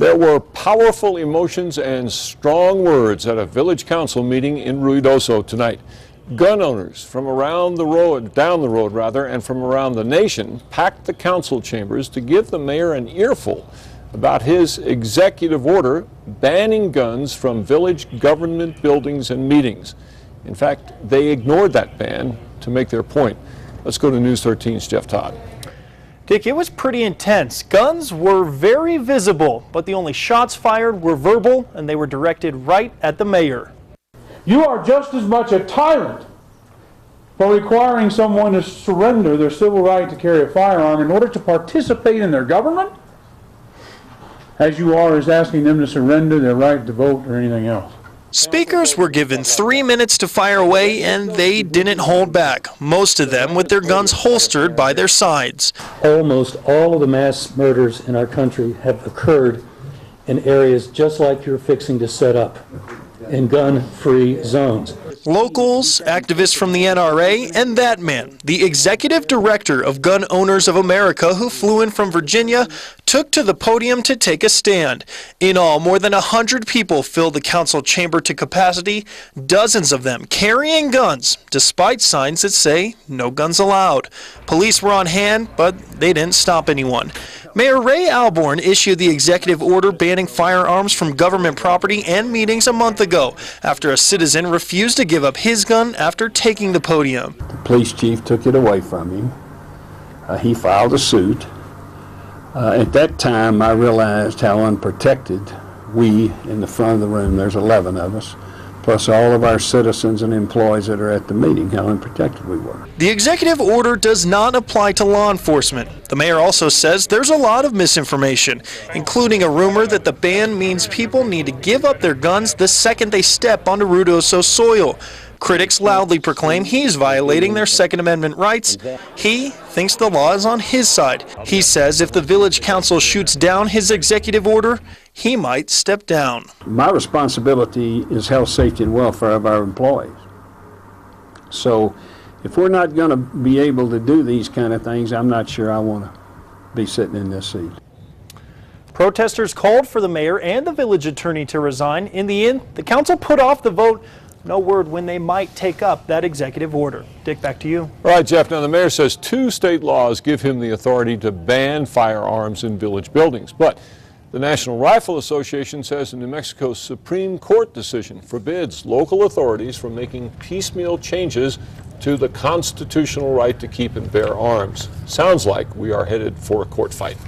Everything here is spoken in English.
There were powerful emotions and strong words at a village council meeting in Ruidoso tonight. Gun owners from down the road, and from around the nation packed the council chambers to give the mayor an earful about his executive order banning guns from village government buildings and meetings. In fact, they ignored that ban to make their point. Let's go to News 13's Jeff Todd. Dick, it was pretty intense. Guns were very visible, but the only shots fired were verbal, and they were directed right at the mayor. You are just as much a tyrant for requiring someone to surrender their civil right to carry a firearm in order to participate in their government as you are as asking them to surrender their right to vote or anything else. Speakers were given 3 minutes to fire away, and they didn't hold back, most of them with their guns holstered by their sides. Almost all of the mass murders in our country have occurred in areas just like you're fixing to set up, in gun-free zones. Locals, activists from the NRA, and that man, the executive director of Gun Owners of America, who flew in from Virginia, took to the podium to take a stand. In all, more than 100 people filled the council chamber to capacity, dozens of them carrying guns, despite signs that say no guns allowed. Police were on hand, but they didn't stop anyone. Mayor Ray Alborn issued the executive order banning firearms from government property and meetings a month ago after a citizen refused to give up his gun after taking the podium. The police chief took it away from him. He filed a suit. At that time, I realized how unprotected we in the front of the room, there's 11 of us, plus all of our citizens and employees that are at the meeting, how unprotected we were. The executive order does not apply to law enforcement. The mayor also says there's a lot of misinformation, including a rumor that the ban means people need to give up their guns the second they step onto Ruidoso soil. Critics loudly proclaim he's violating their Second Amendment rights. He thinks the law is on his side. He says if the village council shoots down his executive order, he might step down. My responsibility is health, safety, and welfare of our employees. So if we're not going to be able to do these kind of things, I'm not sure I want to be sitting in this seat. Protesters called for the mayor and the village attorney to resign. In the end, the council put off the vote. No word when they might take up that executive order. Dick, back to you. All right, Jeff. Now, the mayor says 2 state laws give him the authority to ban firearms in village buildings. But the National Rifle Association says a New Mexico Supreme Court decision forbids local authorities from making piecemeal changes to the constitutional right to keep and bear arms. Sounds like we are headed for a court fight.